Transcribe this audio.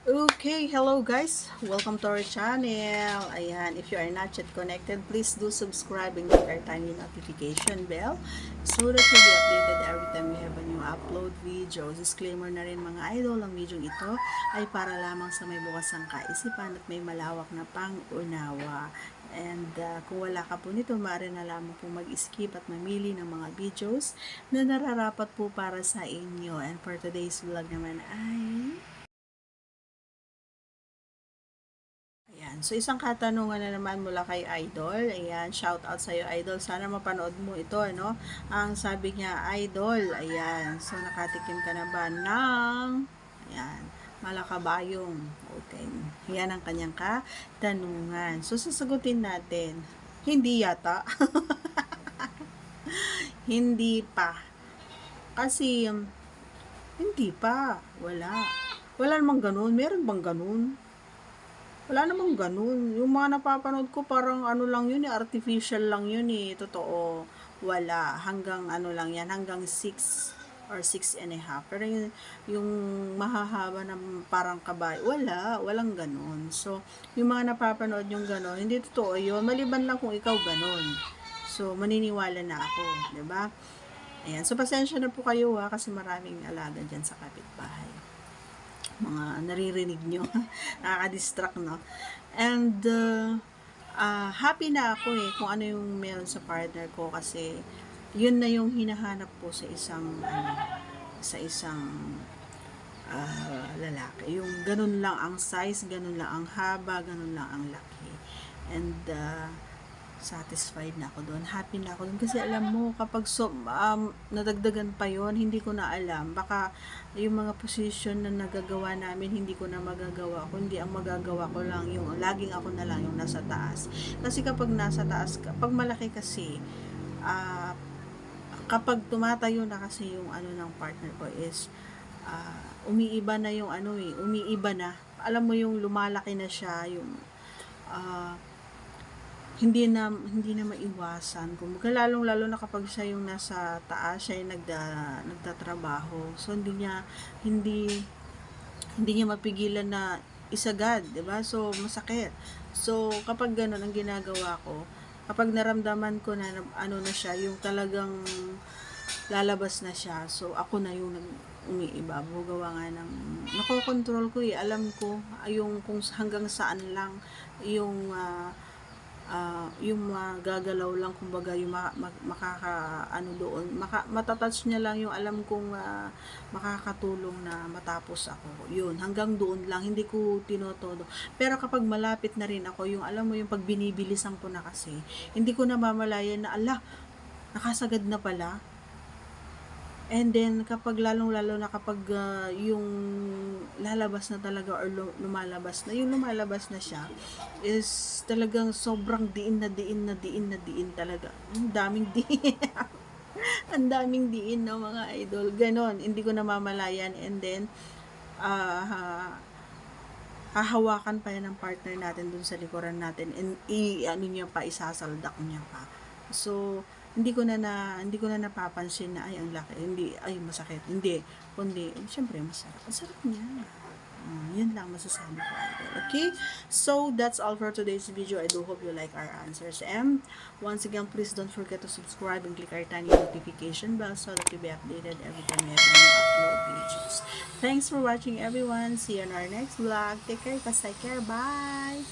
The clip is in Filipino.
Okay, hello guys. Welcome to our channel. Ayan, if you are not yet connected, please do subscribe and click our tiny notification bell so that you'll be updated every time we have a new upload video. Disclaimer na rin mga idol, ang video ito ay para lamang sa may bukas ang kaisipan at may malawak na pang-unawa. And kung wala ka po nito, maaari na lamang po mag-skip at mamili ng mga videos na nararapat po para sa inyo. And for today's vlog naman ay ayan. So, isang katanungan na naman mula kay Idol. Ayan, shout out sa iyo, Idol. Sana mapanood mo ito, ano? Ang sabi niya, Idol, ayan. So, nakatikim ka na ba ng, ayan, malakabayong? Okay. Yan ang kanyang katanungan. So, sasagutin natin. Hindi yata. Hindi pa. Kasi, hindi pa. Wala. Wala namang ganun. Meron bang ganun? Wala namang ganun. Yung mga napapanood ko parang ano lang yun artificial lang yun Totoo. Wala. Hanggang ano lang yan, hanggang 6 or 6.5. Pero yung mahahaba na parang kabay, walang ganun. So, yung mga napapanood yung ganun, hindi totoo yun. Maliban lang kung ikaw ganun. So, maniniwala na ako. 'Di ba? Ayan. So, pasensya na po kayo kasi maraming alaga dyan sa kapitbahay. Mga naririnig nyo. Nakaka-distract, no? And, happy na ako kung ano yung meron sa partner ko kasi yun na yung hinahanap ko sa isang lalaki. Yung ganun lang ang size, ganun lang ang haba, ganun lang ang laki. And, satisfied na ako doon. Happy na ako doon. Kasi alam mo, kapag nadagdagan pa yon hindi ko na alam. Baka yung mga position na nagagawa namin, hindi ko na magagawa. Kundi ang magagawa ko lang, yung laging ako na lang yung nasa taas. Kasi kapag nasa taas, kapag malaki kasi, kapag tumatayo na kasi yung ano ng partner ko is, umiiba na yung umiiba na. Alam mo yung lumalaki na siya, yung, hindi na maiwasan. Kung lalong lalo na kapag siya yung nasa taas, siya yung nagtatrabaho. So hindi niya mapigilan na isagad, 'di ba? So masakit. So kapag gano'n ang ginagawa ko, kapag naramdaman ko na ano na siya, yung talagang lalabas na siya. So ako na yung umiiba. Gawa nga ng nakokontrol ko alam ko yung kung hanggang saan lang yung yung magagalaw lang kumbaga yung makaka ano doon matatouch niya lang yung alam kong makakatulong na matapos ako yun hanggang doon lang hindi ko tinotodo pero kapag malapit na rin ako yung alam mo yung pag binibilisan ko na kasi hindi ko namamalayan na nakasagad na pala. And then, kapag lalong-lalo na kapag yung lalabas na talaga or lumalabas na, yung lumalabas na siya, is talagang sobrang diin talaga. Ang daming diin. Ang daming diin, no, mga idol. Ganon, hindi ko namamalayan. And then, hahawakan pa yan ng partner natin dun sa likuran natin. And isasaldak niya pa. So, hindi ko na napapansin na ay ang laki, hindi ay masakit, hindi kundi syempre masarap, ang sarap niya. Yun lang masasabi ko, idol. Okay, so that's all for today's video. I do hope you like our answers, and once again, please don't forget to subscribe and click our tiny notification bell so that you'll be updated every time we have new upload videos. Thanks for watching, everyone. See you in our next vlog. Take care, take care. Bye.